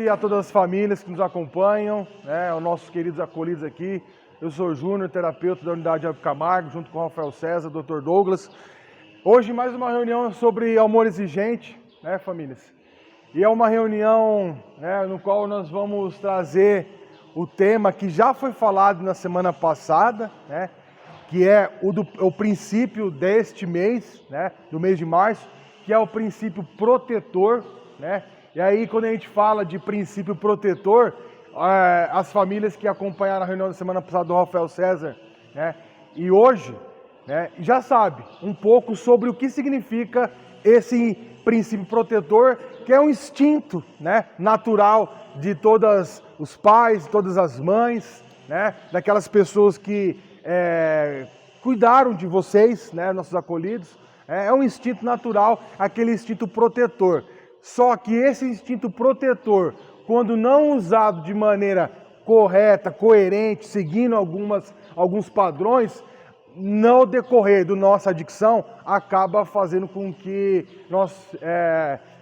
a todas as famílias que nos acompanham, né, aos nossos queridos acolhidos aqui. Eu sou o Júnior, terapeuta da Unidade Alves Camargo, junto com o Rafael César, Dr. Douglas. Hoje mais uma reunião sobre amor exigente, né, famílias? E é uma reunião, né, no qual nós vamos trazer o tema que já foi falado na semana passada, né, que é o princípio deste mês, né, do mês de março, que é o princípio protetor, né? E aí, quando a gente fala de princípio protetor, as famílias que acompanharam a reunião da semana passada do Rafael César, né, e hoje, né, já sabe um pouco sobre o que significa esse princípio protetor, que é um instinto, né, natural de todos os pais, todas as mães, né, daquelas pessoas que cuidaram de vocês, né, nossos acolhidos. É um instinto natural, aquele instinto protetor. Só que esse instinto protetor, quando não usado de maneira correta, coerente, seguindo alguns padrões, no decorrer da nossa adicção, acaba fazendo com que nós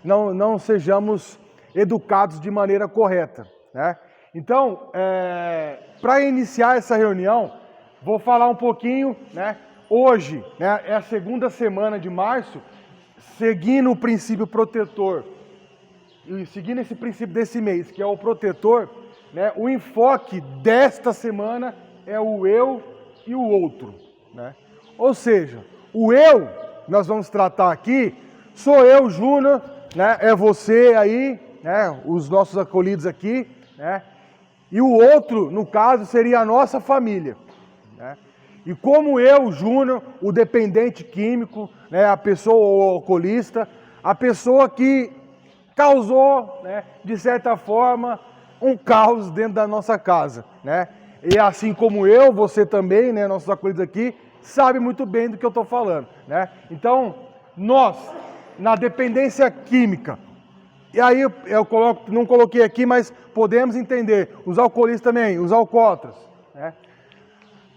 não sejamos educados de maneira correta, né? Então, para iniciar essa reunião, vou falar um pouquinho, né? Hoje, né, é a segunda semana de março, seguindo o princípio protetor, e seguindo esse princípio desse mês, que é o protetor, né, o enfoque desta semana é o eu e o outro, né? Ou seja, o eu, nós vamos tratar aqui, sou eu, Júnior, né, é você aí, né, os nossos acolhidos aqui, né, e o outro, no caso, seria a nossa família, né? E como eu, Júnior, o dependente químico, né, a pessoa o alcoolista, a pessoa que causou, né, de certa forma, um caos dentro da nossa casa, né? E assim como eu, você também, né, nossos acolhidos aqui, sabe muito bem do que eu estou falando, né? Então, nós, na dependência química, e aí não coloquei aqui, mas podemos entender, os alcoolistas também, os alcoólatras, né?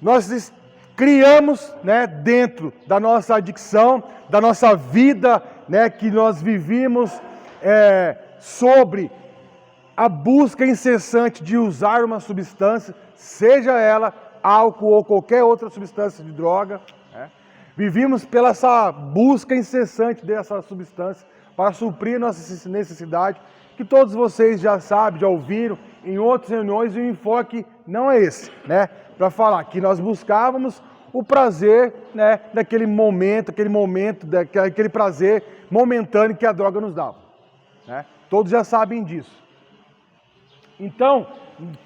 Nós criamos, né, dentro da nossa adicção, da nossa vida, né, que nós vivimos sobre a busca incessante de usar uma substância, seja ela álcool ou qualquer outra substância de droga, né? Vivimos pela essa busca incessante dessa substância para suprir nossa necessidade, que todos vocês já sabem, já ouviram em outras reuniões, e o enfoque não é esse, né? Para falar que nós buscávamos o prazer, né, daquele momento, aquele prazer momentâneo que a droga nos dava, né? Todos já sabem disso. Então,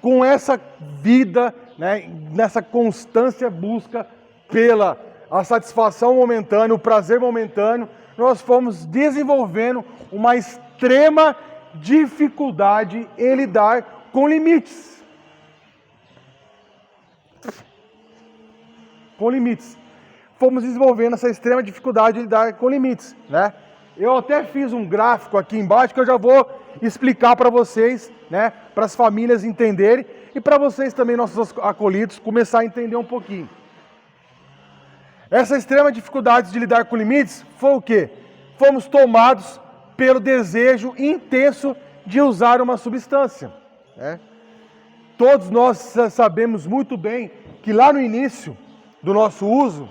com essa vida, né, nessa constância busca pela a satisfação momentânea, o prazer momentâneo, nós fomos desenvolvendo uma extrema dificuldade em lidar com limites. Com limites. Fomos desenvolvendo essa extrema dificuldade de lidar com limites, né? Eu até fiz um gráfico aqui embaixo que eu já vou explicar para vocês, né, para as famílias entenderem e para vocês também, nossos acolhidos, começar a entender um pouquinho. Essa extrema dificuldade de lidar com limites foi o quê? Fomos tomados pelo desejo intenso de usar uma substância, né? Todos nós sabemos muito bem que lá no início do nosso uso,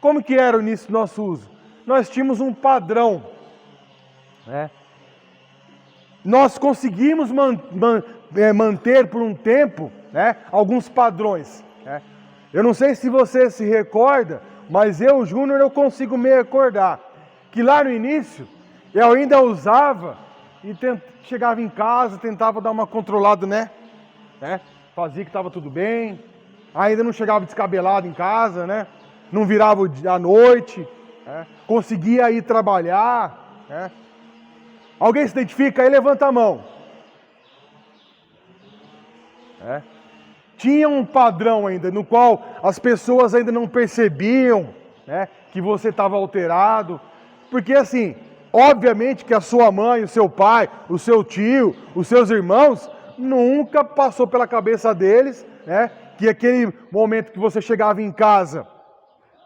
como que era o início do nosso uso? Nós tínhamos um padrão, né? Nós conseguimos manter por um tempo, né, alguns padrões, né? Eu não sei se você se recorda, mas eu, Júnior, eu consigo me recordar que lá no início eu ainda usava e chegava em casa, tentava dar uma controlada, né? Fazia que estava tudo bem, ainda não chegava descabelado em casa, né? Não virava à noite, né? Conseguia ir trabalhar, né? Alguém se identifica aí? Levanta a mão. Tinha um padrão ainda, no qual as pessoas ainda não percebiam, né, que você estava alterado. Porque assim, obviamente que a sua mãe, o seu pai, o seu tio, os seus irmãos, nunca passou pela cabeça deles, né, que aquele momento que você chegava em casa,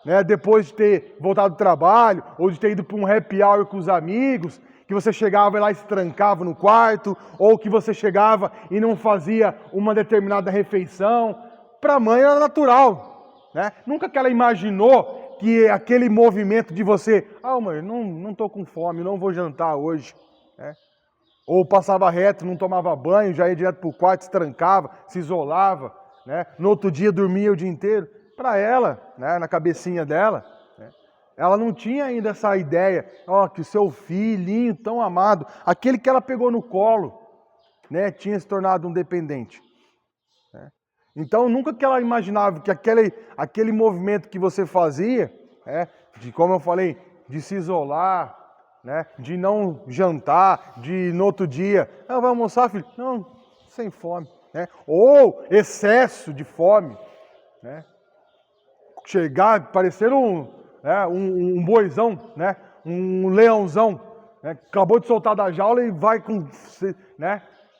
né, depois de ter voltado do trabalho, ou de ter ido para um happy hour com os amigos, que você chegava lá e se trancava no quarto, ou que você chegava e não fazia uma determinada refeição. Para a mãe era natural, né? Nunca que ela imaginou que aquele movimento de você, mãe, não estou com fome, não vou jantar hoje, né? Ou passava reto, não tomava banho, já ia direto para o quarto, se trancava, se isolava, né? No outro dia dormia o dia inteiro. Para ela, né, na cabecinha dela, né, ela não tinha ainda essa ideia, que o seu filhinho tão amado, aquele que ela pegou no colo, né, tinha se tornado um dependente. Né? Então nunca que ela imaginava que aquele movimento que você fazia, né, de, como eu falei, de se isolar, né, de não jantar, de no outro dia, vai almoçar, filho? Não, sem fome. Né? Ou excesso de fome, né? Chegar parecendo um boizão, né? Um leãozão, né? Acabou de soltar da jaula e vai com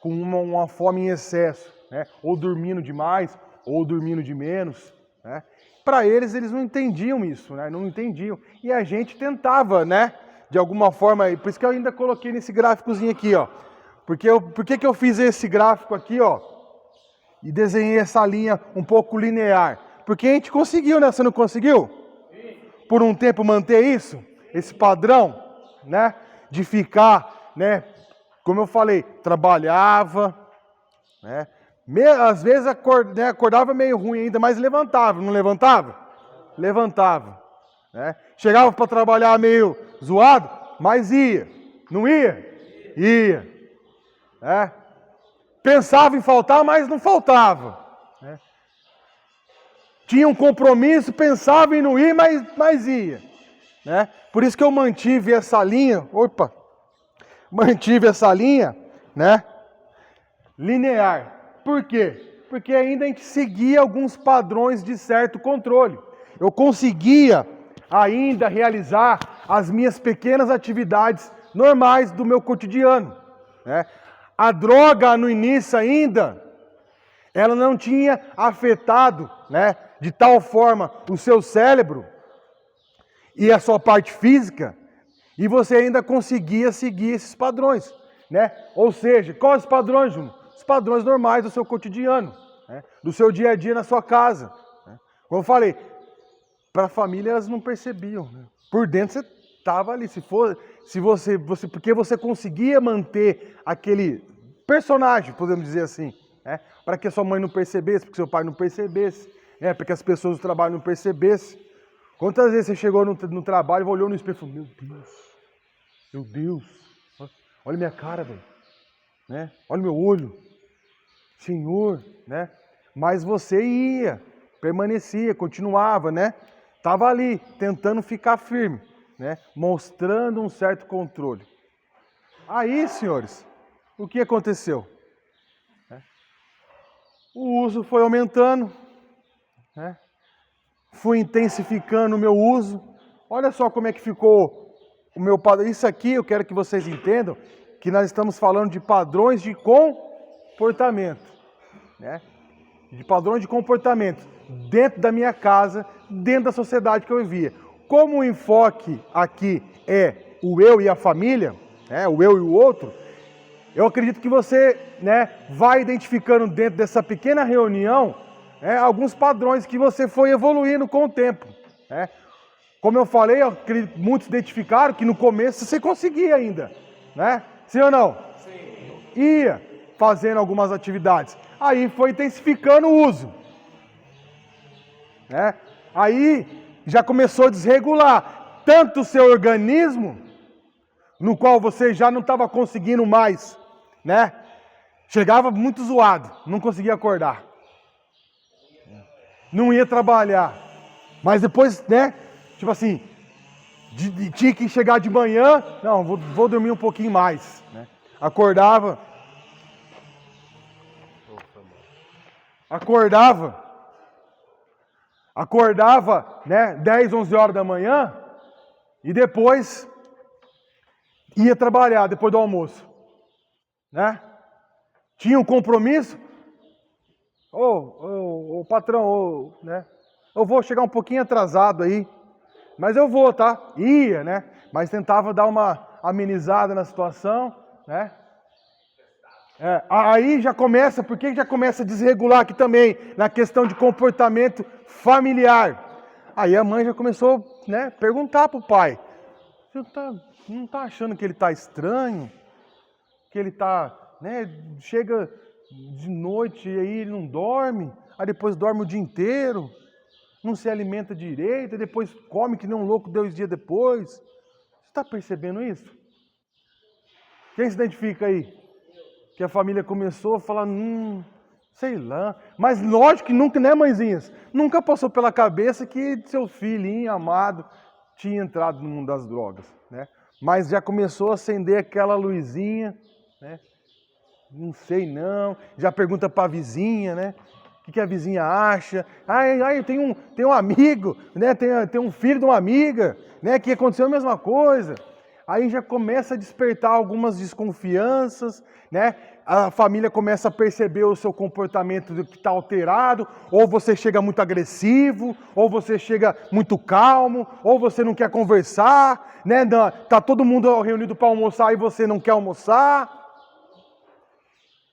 uma fome em excesso, né? Ou dormindo demais, ou dormindo de menos. Né? Para eles não entendiam isso, né? Não entendiam. E a gente tentava, né? De alguma forma, por isso que eu ainda coloquei nesse gráficozinho aqui, ó. Por que eu fiz esse gráfico aqui, ó? E desenhei essa linha um pouco linear. Porque a gente conseguiu, né? Você não conseguiu? Por um tempo manter isso, esse padrão, né? De ficar, né? Como eu falei, trabalhava, né? Às vezes acordava meio ruim ainda, mas levantava, não levantava? Levantava, né? Chegava para trabalhar meio zoado, mas ia. Não ia? Ia. Né? Pensava em faltar, mas não faltava. Né? Tinha um compromisso, pensava em não ir, mas ia. Né? Por isso que eu mantive essa linha, né? Linear. Por quê? Porque ainda a gente seguia alguns padrões de certo controle. Eu conseguia ainda realizar as minhas pequenas atividades normais do meu cotidiano. Né? A droga no início ainda, ela não tinha afetado, né, de tal forma o seu cérebro e a sua parte física, e você ainda conseguia seguir esses padrões, né? Ou seja, quais os padrões, Júnior? Os padrões normais do seu cotidiano, né? Do seu dia a dia na sua casa. Né? Como eu falei, para a família elas não percebiam. Né? Por dentro você estava ali, porque você conseguia manter aquele personagem, podemos dizer assim, né? Para que a sua mãe não percebesse, para que seu pai não percebesse, né? Para que as pessoas do trabalho não percebessem. Quantas vezes você chegou no trabalho e olhou no espelho e falou, meu Deus, olha minha cara, velho, né? Olha meu olho, Senhor, né? Mas você ia, permanecia, continuava, né? Estava ali, tentando ficar firme, né? Mostrando um certo controle. Aí, senhores, o que aconteceu? O uso foi aumentando, né? Fui intensificando o meu uso. Olha só como é que ficou o meu padrão. Isso aqui eu quero que vocês entendam que nós estamos falando de padrões de comportamento, né? De padrões de comportamento dentro da minha casa, dentro da sociedade que eu vivia. Como o enfoque aqui é o eu e a família, né? O eu e o outro, eu acredito que você, né, vai identificando dentro dessa pequena reunião, né, alguns padrões que você foi evoluindo com o tempo. Né? Como eu falei, eu acredito que muitos identificaram que no começo você conseguia ainda. Né? Sim ou não? Sim. Ia fazendo algumas atividades. Aí foi intensificando o uso. Né? Aí já começou a desregular tanto o seu organismo, no qual você já não estava conseguindo mais, né? Chegava muito zoado, não conseguia acordar. Não ia trabalhar. Mas depois, né? Tipo assim, tinha que chegar de manhã, não, vou dormir um pouquinho mais. Né? Acordava, né? 10, 11 horas da manhã e depois ia trabalhar depois do almoço. Né? Tinha um compromisso, ô patrão, né? Eu vou chegar um pouquinho atrasado aí, mas eu vou, tá? Ia, né? Mas tentava dar uma amenizada na situação, né? Aí já começa, por que já começa a desregular aqui também, na questão de comportamento familiar? Aí a mãe já começou, né, perguntar para o pai, você não está achando que ele está estranho? Que ele está, né, chega de noite e aí ele não dorme, aí depois dorme o dia inteiro, não se alimenta direito, e depois come que nem um louco 2 dias depois. Você está percebendo isso? Quem se identifica aí? Que a família começou a falar, sei lá. Mas lógico que nunca, né, mãezinhas? Nunca passou pela cabeça que seu filhinho amado tinha entrado no mundo das drogas, né? Mas já começou a acender aquela luzinha, né? Não sei não. Já pergunta para a vizinha, né? O que a vizinha acha? Eu tenho um amigo, né? Tem um filho de uma amiga, né? Que aconteceu a mesma coisa. Aí já começa a despertar algumas desconfianças, né? A família começa a perceber o seu comportamento que está alterado, ou você chega muito agressivo, ou você chega muito calmo, ou você não quer conversar, né? Tá todo mundo reunido para almoçar e você não quer almoçar.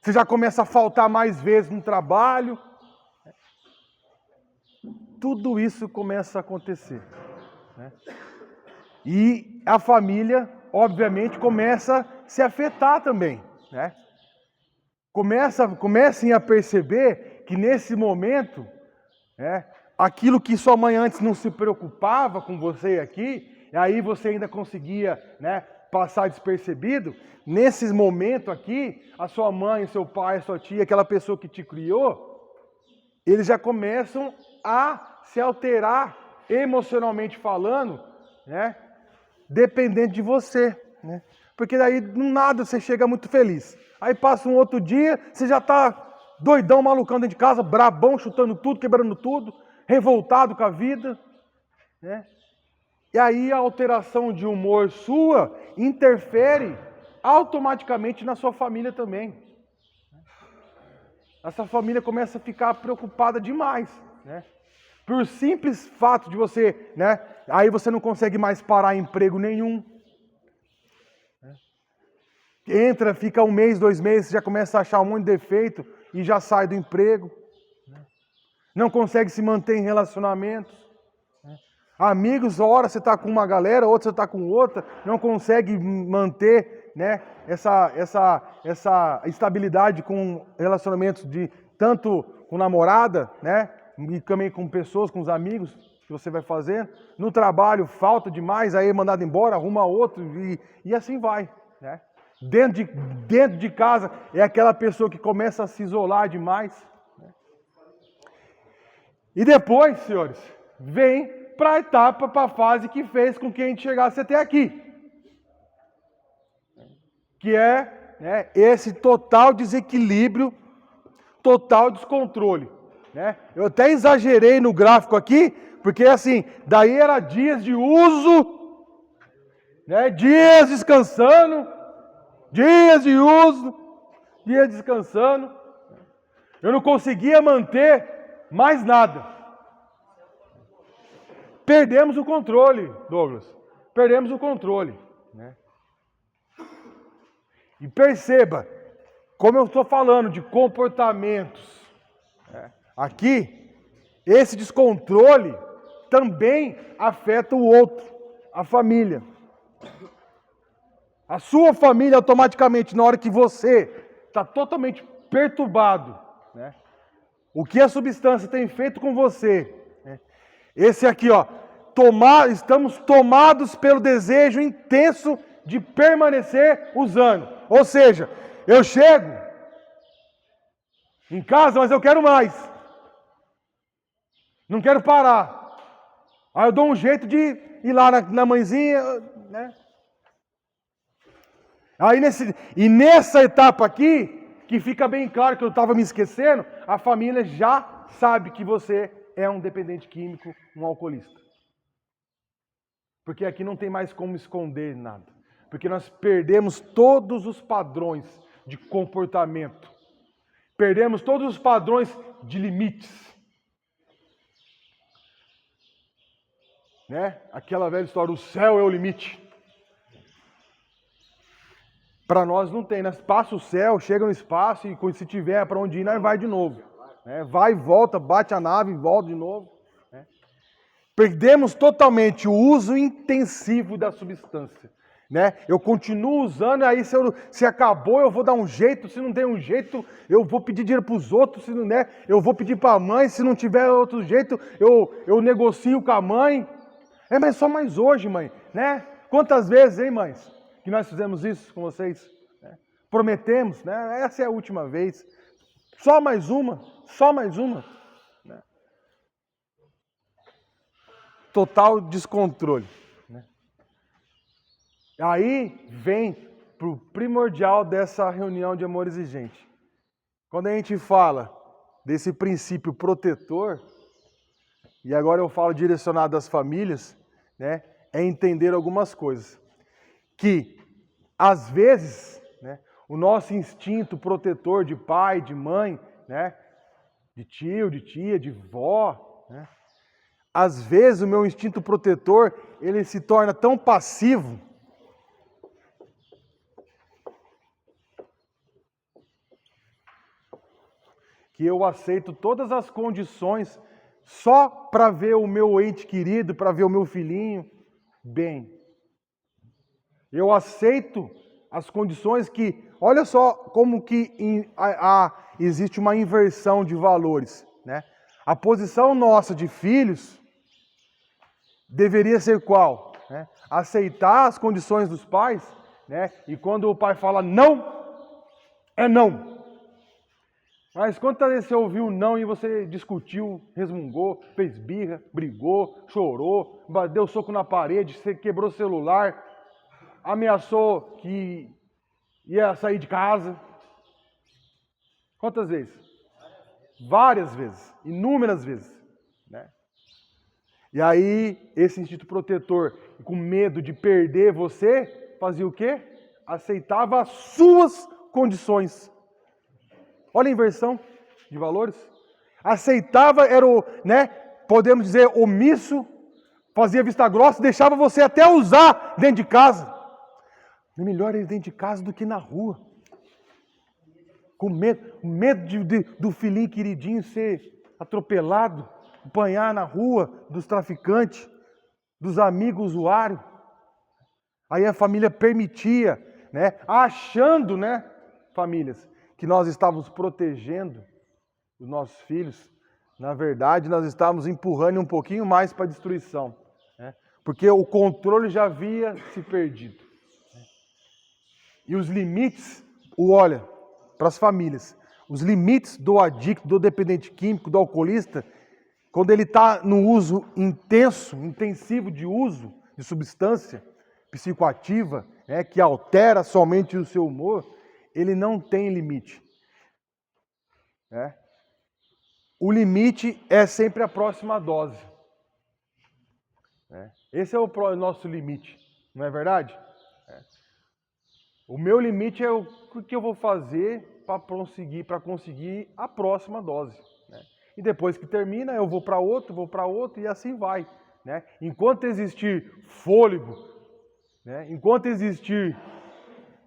Você já começa a faltar mais vezes no trabalho. Tudo isso começa a acontecer, né? E a família, obviamente, começa a se afetar também, né? Comecem a perceber que nesse momento, né, aquilo que sua mãe antes não se preocupava com você aqui, e aí você ainda conseguia, né, passar despercebido, nesse momento aqui, a sua mãe, seu pai, a sua tia, aquela pessoa que te criou, eles já começam a se alterar emocionalmente falando, né, dependente de você, né? Porque daí, do nada, você chega muito feliz. Aí passa um outro dia, você já está doidão, malucão dentro de casa, brabão, chutando tudo, quebrando tudo, revoltado com a vida, né? E aí a alteração de humor sua interfere automaticamente na sua família também. Essa família começa a ficar preocupada demais, né? Por simples fato de você, né? Aí você não consegue mais parar emprego nenhum. Entra, fica 1 mês, 2 meses, já começa a achar um monte de defeito e já sai do emprego. Não consegue se manter em relacionamentos. Amigos, hora você está com uma galera, outra você está com outra, não consegue manter, né, essa estabilidade com relacionamentos de tanto com namorada, né, e também com pessoas, com os amigos que você vai fazendo. No trabalho falta demais, aí é mandado embora, arruma outro e assim vai, né? Dentro de casa é aquela pessoa que começa a se isolar demais, né? E depois, senhores, vem para a etapa, para a fase que fez com que a gente chegasse até aqui. Que é, né, esse total desequilíbrio, total descontrole, né? Eu até exagerei no gráfico aqui, porque assim, daí era dias de uso, né, dias descansando, dias de uso, dias descansando. Eu não conseguia manter mais nada. Perdemos o controle, Douglas. Perdemos o controle, né? E perceba, como eu estou falando de comportamentos, né? Aqui, esse descontrole também afeta o outro, a família. A sua família automaticamente, na hora que você está totalmente perturbado, né? O que a substância tem feito com você, né? Esse aqui, ó, estamos tomados pelo desejo intenso de permanecer usando. Ou seja, eu chego em casa, mas eu quero mais. Não quero parar. Aí eu dou um jeito de ir lá na mãezinha, né? Aí nessa etapa aqui, que fica bem claro que eu estava me esquecendo, a família já sabe que você é um dependente químico, um alcoolista. Porque aqui não tem mais como esconder nada. Porque nós perdemos todos os padrões de comportamento. Perdemos todos os padrões de limites. Né? Aquela velha história, o céu é o limite. Para nós não tem, nós passa o céu, chega no espaço e se tiver para onde ir, nós vai de novo. Né? Vai e volta, bate a nave e volta de novo. Né? Perdemos totalmente o uso intensivo da substância. Né? Eu continuo usando, aí se acabou eu vou dar um jeito, se não tem um jeito eu vou pedir dinheiro para os outros, se não der eu vou pedir para a mãe, se não tiver outro jeito eu negocio com a mãe. Mas só mais hoje, mãe, né? Quantas vezes, hein, mães, que nós fizemos isso com vocês? Né? Prometemos, né? Essa é a última vez. Só mais uma, só mais uma. Né? Total descontrole. Aí vem para o primordial dessa reunião de amor exigente. Quando a gente fala desse princípio protetor, e agora eu falo direcionado às famílias, né, é entender algumas coisas. Que, às vezes, né, o nosso instinto protetor de pai, de mãe, né, de tio, de tia, de vó, né, às vezes o meu instinto protetor ele se torna tão passivo que eu aceito todas as condições só para ver o meu ente querido, para ver o meu filhinho bem. Eu aceito as condições que, olha só como que existe uma inversão de valores. Né? A posição nossa de filhos deveria ser qual? Né? Aceitar as condições dos pais, né? E quando o pai fala não, é não. Mas quantas vezes você ouviu não e você discutiu, resmungou, fez birra, brigou, chorou, deu soco na parede, você quebrou o celular, ameaçou que ia sair de casa? Quantas vezes? Várias vezes, inúmeras vezes. Né? E aí, esse instinto protetor, com medo de perder você, fazia o quê? Aceitava as suas condições. Olha a inversão de valores. Aceitava, era o, né, podemos dizer, omisso, fazia vista grossa, deixava você até usar dentro de casa. É melhor ir dentro de casa do que na rua. Com medo do filhinho queridinho ser atropelado, apanhar na rua dos traficantes, dos amigos usuários. Aí a família permitia, né, achando, né, famílias, que nós estávamos protegendo os nossos filhos, na verdade nós estávamos empurrando um pouquinho mais para a destruição, né? Porque o controle já havia se perdido. E os limites, olha, para as famílias, os limites do adicto, do dependente químico, do alcoolista, quando ele está no uso intensivo de uso de substância psicoativa, né, que altera somente o seu humor, ele não tem limite. Né? O limite é sempre a próxima dose. Né? Esse é o nosso limite, não é verdade? O meu limite é o que eu vou fazer para conseguir a próxima dose. Né? E depois que termina, eu vou para outro e assim vai. Né? Enquanto existir fôlego, né? Enquanto existir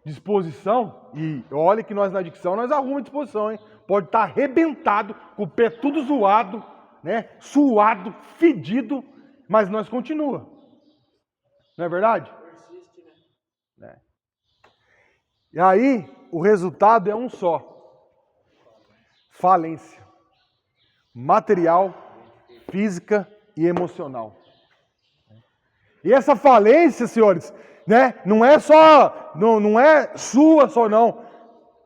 disposição, e olha que nós na adicção, nós arrumamos disposição, hein? Pode estar arrebentado, com o pé tudo zoado, né? Suado, fedido, mas nós continua. Não é verdade? Persiste, né? E aí, o resultado é um só. Falência. Material, física e emocional. E essa falência, senhores, né, não é sua só não.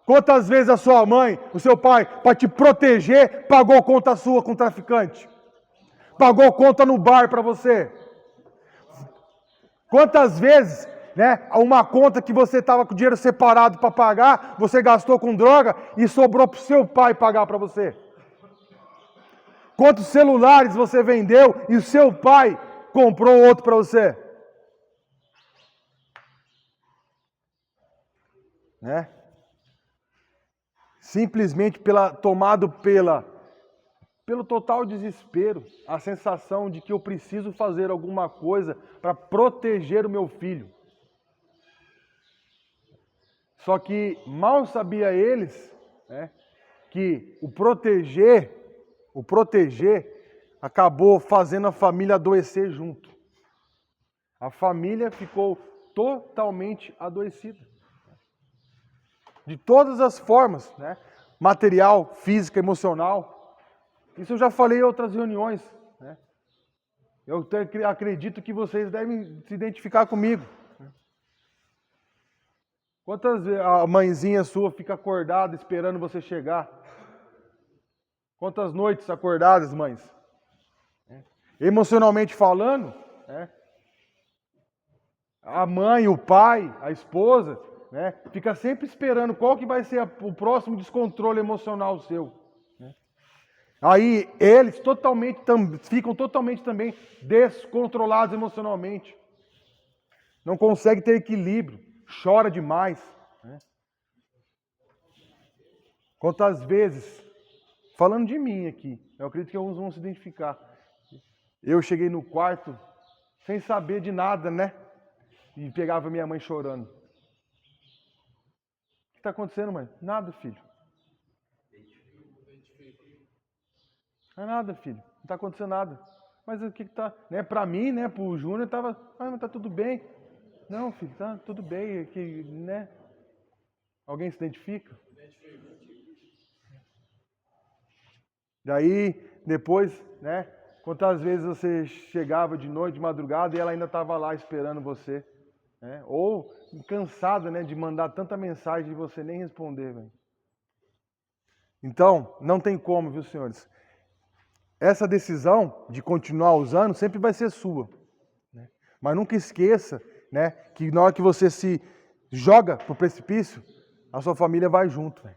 Quantas vezes a sua mãe, o seu pai, para te proteger, pagou conta sua com traficante? Pagou conta no bar para você? Quantas vezes, né, uma conta que você estava com o dinheiro separado para pagar, você gastou com droga e sobrou para o seu pai pagar para você? Quantos celulares você vendeu e o seu pai comprou outro para você? Né? Simplesmente tomado pelo total desespero, a sensação de que eu preciso fazer alguma coisa para proteger o meu filho. Só que mal sabia eles, né, que o proteger acabou fazendo a família adoecer junto. A família ficou totalmente adoecida. De todas as formas, né? Material, física, emocional. Isso eu já falei em outras reuniões, né? Eu acredito que vocês devem se identificar comigo. Quantas vezes a mãezinha sua fica acordada esperando você chegar? Quantas noites acordadas, mães? Emocionalmente falando, né? A mãe, o pai, a esposa, né? Fica sempre esperando qual que vai ser o próximo descontrole emocional seu. Né? Aí eles ficam totalmente também descontrolados emocionalmente. Não conseguem ter equilíbrio, chora demais. Né? Quantas vezes, falando de mim aqui, eu acredito que alguns vão se identificar. Eu cheguei no quarto sem saber de nada, né? E pegava minha mãe chorando. O que está acontecendo, mãe? Nada, filho. Não é nada, filho. Não está acontecendo nada. Mas o que está... Né, para mim, né, para o Júnior, estava... Ah, mas está tudo bem. Não, filho, tá tudo bem. Que, né? Alguém se identifica? Daí, depois, né? Quantas vezes você chegava de noite, de madrugada, e ela ainda estava lá esperando você. Né? Ou cansada, né, de mandar tanta mensagem e você nem responder. Véio. Então, não tem como, viu, senhores? Essa decisão de continuar usando sempre vai ser sua. Né? Mas nunca esqueça, né, que na hora que você se joga para o precipício, a sua família vai junto. Véio.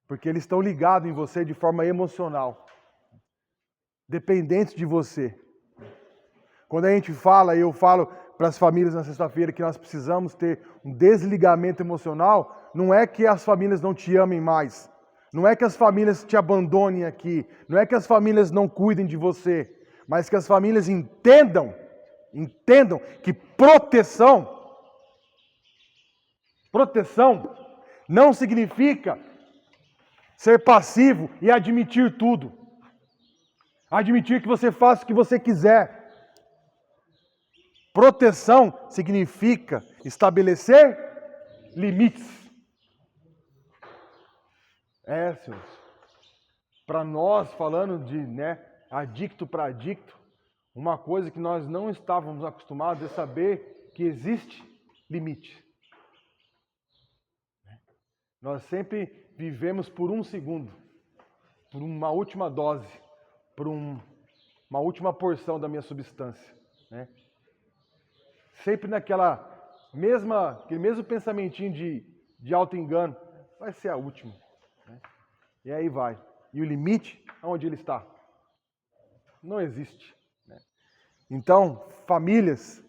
Porque eles estão ligados em você de forma emocional. Dependentes de você. Quando a gente fala, e eu falo para as famílias na sexta-feira que nós precisamos ter um desligamento emocional, não é que as famílias não te amem mais, não é que as famílias te abandonem aqui, não é que as famílias não cuidem de você, mas que as famílias entendam que proteção não significa ser passivo e admitir tudo. Admitir que você faça o que você quiser. Proteção significa estabelecer limites. Senhores. Para nós, falando de, né, adicto para adicto, uma coisa que nós não estávamos acostumados é saber que existe limite. Nós sempre vivemos por um segundo, por uma última dose, por uma última porção da minha substância. Né? Sempre aquele mesmo pensamentinho de auto-engano, vai ser a última. Né? E aí vai. E o limite, onde ele está? Não existe. Né? Então, famílias,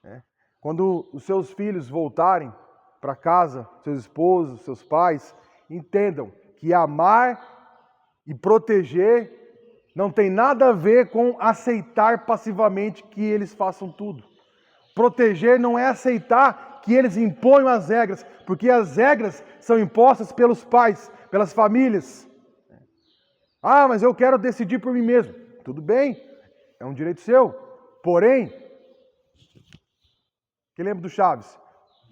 né? Quando os seus filhos voltarem para casa, seus esposos, seus pais, entendam que amar e proteger não tem nada a ver com aceitar passivamente que eles façam tudo. Proteger não é aceitar que eles imponham as regras, porque as regras são impostas pelos pais, pelas famílias. Ah, mas eu quero decidir por mim mesmo. Tudo bem, é um direito seu. Porém, quem lembra do Chaves?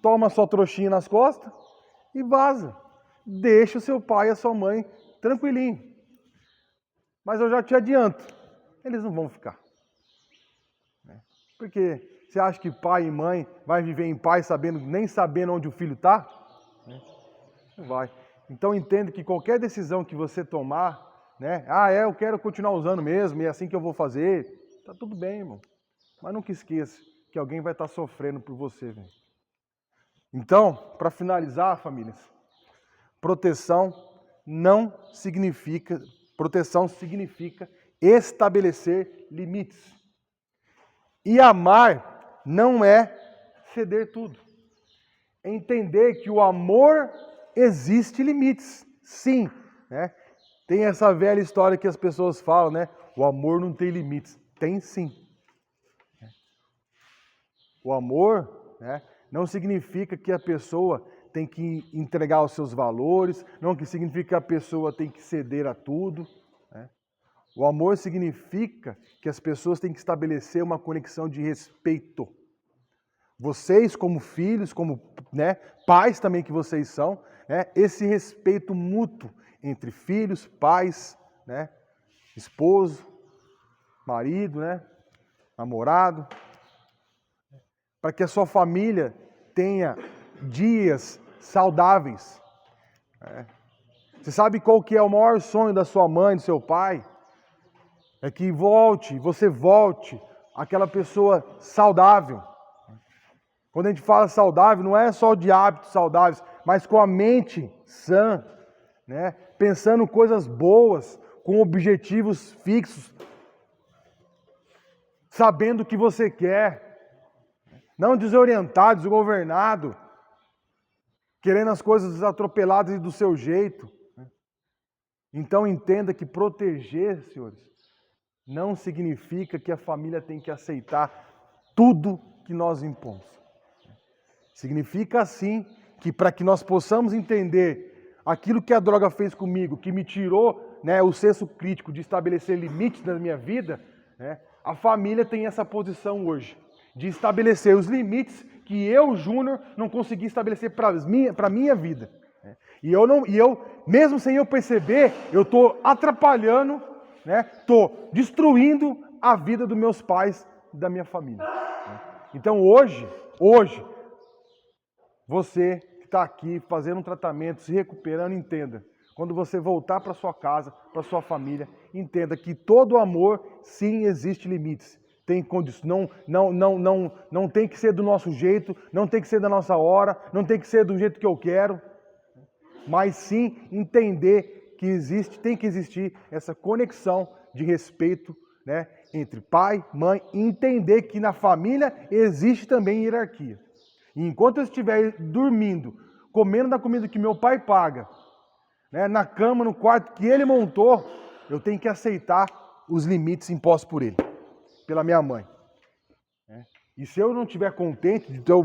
Toma sua trouxinha nas costas e vaza. Deixa o seu pai e a sua mãe tranquilinho. Mas eu já te adianto, eles não vão ficar. Porque você acha que pai e mãe vai viver em paz nem sabendo onde o filho está? Não vai. Então entenda que qualquer decisão que você tomar, né? Eu quero continuar usando mesmo, e é assim que eu vou fazer. Tá tudo bem, irmão. Mas nunca esqueça que alguém vai estar sofrendo por você, velho. Então, para finalizar, famílias, proteção significa estabelecer limites. E amar não é ceder tudo. É entender que o amor existe limites. Sim, né? Tem essa velha história que as pessoas falam, né? O amor não tem limites. Tem sim. O amor, né, não significa que a pessoa tem que entregar os seus valores, não que significa que a pessoa tem que ceder a tudo. Né? O amor significa que as pessoas têm que estabelecer uma conexão de respeito. Vocês, como filhos, como pais também que vocês são, esse respeito mútuo entre filhos, pais, esposo, marido, namorado, para que a sua família tenha dias saudáveis. Você sabe qual que é o maior sonho da sua mãe, do seu pai? É que você volte àquela pessoa saudável. Quando a gente fala saudável, não é só de hábitos saudáveis, mas com a mente sã, pensando coisas boas, com objetivos fixos, sabendo o que você quer, não desorientado, desgovernado, querendo as coisas atropeladas e do seu jeito. Então entenda que proteger, senhores, não significa que a família tem que aceitar tudo que nós impomos. Significa, sim, que para que nós possamos entender aquilo que a droga fez comigo, que me tirou o senso crítico de estabelecer limites na minha vida, a família tem essa posição hoje, de estabelecer os limites que eu, Júnior, não consegui estabelecer para a minha vida. E eu, mesmo sem eu perceber, eu estou atrapalhando, estou destruindo a vida dos meus pais, da minha família. Então hoje, você que está aqui fazendo um tratamento, se recuperando, entenda. Quando você voltar para sua casa, para sua família, entenda que todo amor, sim, existe limites. Tem condição, não tem que ser do nosso jeito, não tem que ser da nossa hora, não tem que ser do jeito que eu quero. Mas sim entender que tem que existir essa conexão de respeito, entre pai, mãe, e entender que na família existe também hierarquia. E enquanto eu estiver dormindo, comendo da comida que meu pai paga, na cama, no quarto que ele montou, eu tenho que aceitar os limites impostos por ele, pela minha mãe. E se eu não estiver contente,